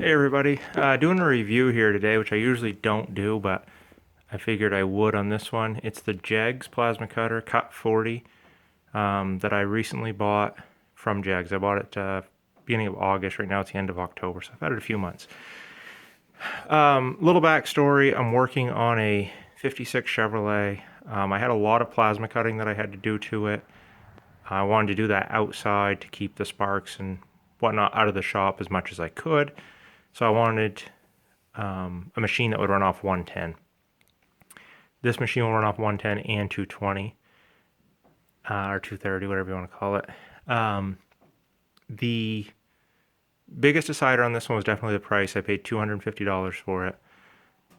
Hey everybody, doing a review here today, which I usually don't do, but I figured I would on this one. It's the Jegs plasma cutter Cut 40 that I recently bought from Jegs. I bought it beginning of August. Right now it's the end of October, so I've had it a few months. Little backstory, I'm working on a 56 Chevrolet. I had a lot of plasma cutting that I had to do to it. I wanted to do that outside to keep the sparks and whatnot out of the shop as much as I could. So I wanted a machine that would run off 110. This machine will run off 110 and 220, or 230, whatever you want to call it. The biggest decider on this one was definitely the price. I paid $250 for it.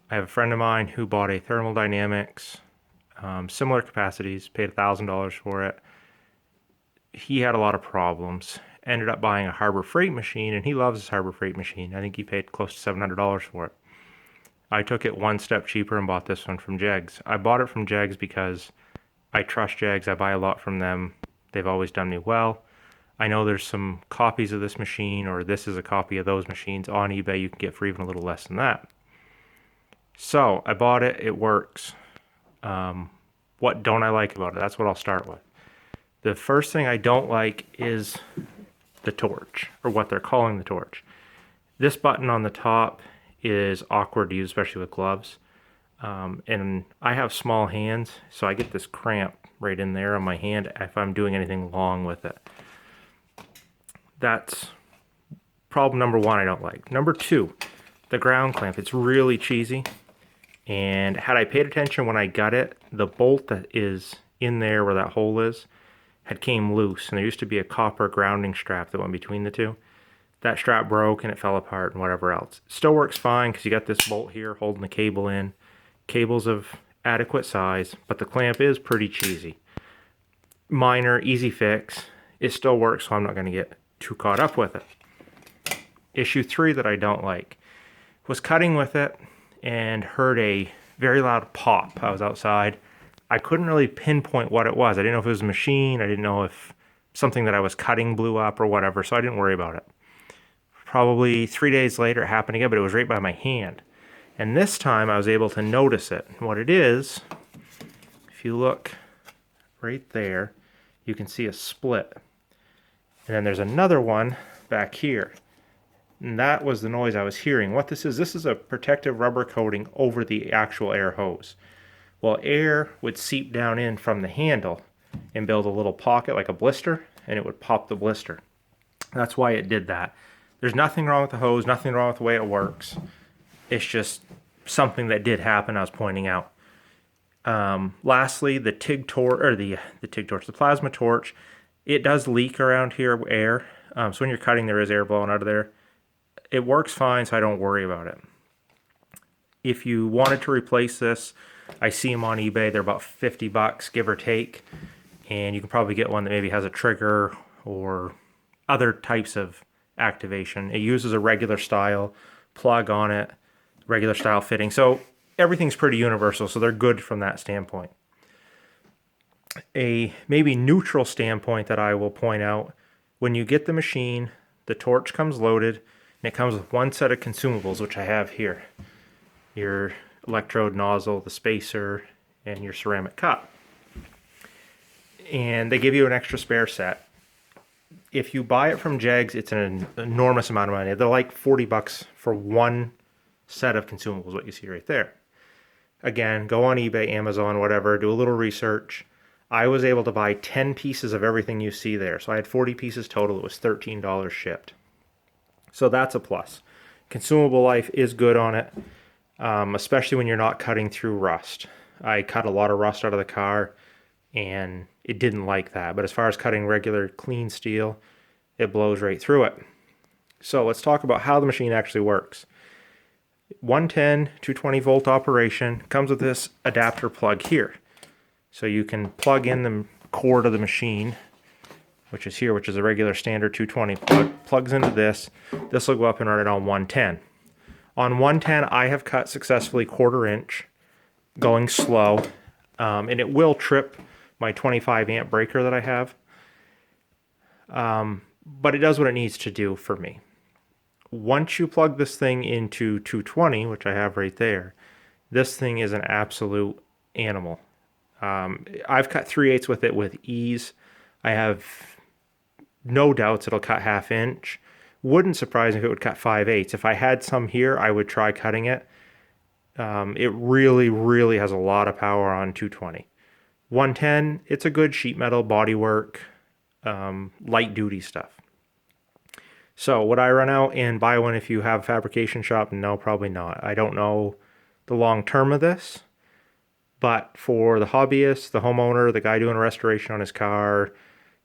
I have a friend of mine who bought a Thermodynamics, similar capacities, paid $1,000 for it. He had a lot of problems. Ended up buying a Harbor Freight machine, and he loves his Harbor Freight machine. I think he paid close to $700 for it. I took it one step cheaper and bought this one from Jegs. I bought it from Jegs because I trust Jegs. I buy a lot from them. They've always done me well. I know there's some copies of this machine, or this is a copy of those machines on eBay you can get for even a little less than that. So I bought it. It works. What don't I like about it? That's what I'll start with. The first thing I don't like is the torch, or what they're calling the torch. This button on the top is awkward to use, especially with gloves. And I have small hands, so I get this cramp right in there on my hand if I'm doing anything long with it. That's problem number one I don't like. Number two, the ground clamp. It's really cheesy. And had I paid attention when I got it, the bolt that is in there where that hole is had came loose, and there used to be a copper grounding strap that went between the two. That strap broke and it fell apart and whatever else. Still works fine because you got this bolt here holding the cable in. Cable's of adequate size, but the clamp is pretty cheesy. Minor, easy fix. It still works, so I'm not going to get too caught up with it. Issue 3 that I don't like was cutting with it and heard a very loud pop. I was outside. I couldn't really pinpoint what it was. I didn't know if it was a machine. I didn't know if something that I was cutting blew up or whatever, so I didn't worry about it. Probably 3 days later it happened again, but it was right by my hand. And this time I was able to notice it. What it is, if you look right there, you can see a split. And then there's another one back here. And that was the noise I was hearing. What this is a protective rubber coating over the actual air hose. Well, air would seep down in from the handle and build a little pocket like a blister, and it would pop the blister. That's why it did that. There's nothing wrong with the hose, nothing wrong with the way it works. It's just something that did happen I was pointing out. Lastly, the TIG torch, or the plasma torch, it does leak around here air. So when you're cutting, there is air blowing out of there. It works fine, so I don't worry about it. If you wanted to replace this, I see them on eBay. They're about 50 bucks, give or take. And you can probably get one that maybe has a trigger or other types of activation. It uses a regular style plug on it, regular style fitting. So everything's pretty universal, so they're good from that standpoint. A maybe neutral standpoint that I will point out, when you get the machine, the torch comes loaded, and it comes with one set of consumables, which I have here. Your electrode nozzle, the spacer, and your ceramic cup. And they give you an extra spare set. If you buy it from Jegs, it's an enormous amount of money. They're like 40 bucks for one set of consumables, what you see right there. Again, go on eBay, Amazon, whatever, do a little research. I was able to buy 10 pieces of everything you see there. So I had 40 pieces total. It was $13 shipped. So that's a plus. Consumable life is good on it, especially when you're not cutting through rust. I cut a lot of rust out of the car, and it didn't like that. But as far as cutting regular clean steel, it blows right through it. So let's talk about how the machine actually works. 110, 220 volt operation, comes with this adapter plug here. So you can plug in the cord of the machine, which is here, which is a regular standard 220 plug, plugs into this. This will go up and run it on 110. On 110, I have cut successfully 1/4 inch, going slow, and it will trip my 25 amp breaker that I have. But it does what it needs to do for me. once you plug this thing into 220, which I have right there, this thing is an absolute animal. I've cut 3/8 with it with ease. I have no doubts it'll cut 1/2 inch. Wouldn't surprise me if it would cut 5/8. If I had some here, I would try cutting it. It really, really has a lot of power on 220. 110, it's a good sheet metal bodywork, light duty stuff. So would I run out and buy one if you have a fabrication shop? No, probably not. I don't know the long term of this, but for the hobbyist, the homeowner, the guy doing a restoration on his car,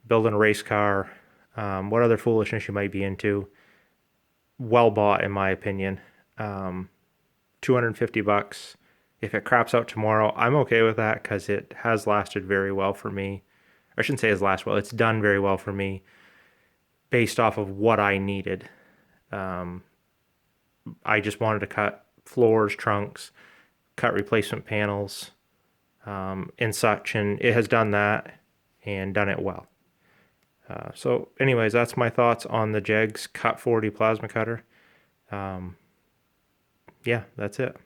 building a race car, what other foolishness you might be into, well bought in my opinion. 250 bucks. If it craps out tomorrow, I'm okay with that because it has lasted very well for me. I shouldn't say it's lasted well. It's done very well for me based off of what I needed. I just wanted to cut floors, trunks, cut replacement panels, and such, and it has done that and done it well. So anyways, that's my thoughts on the Jegs Cut 40 plasma cutter. Yeah, that's it.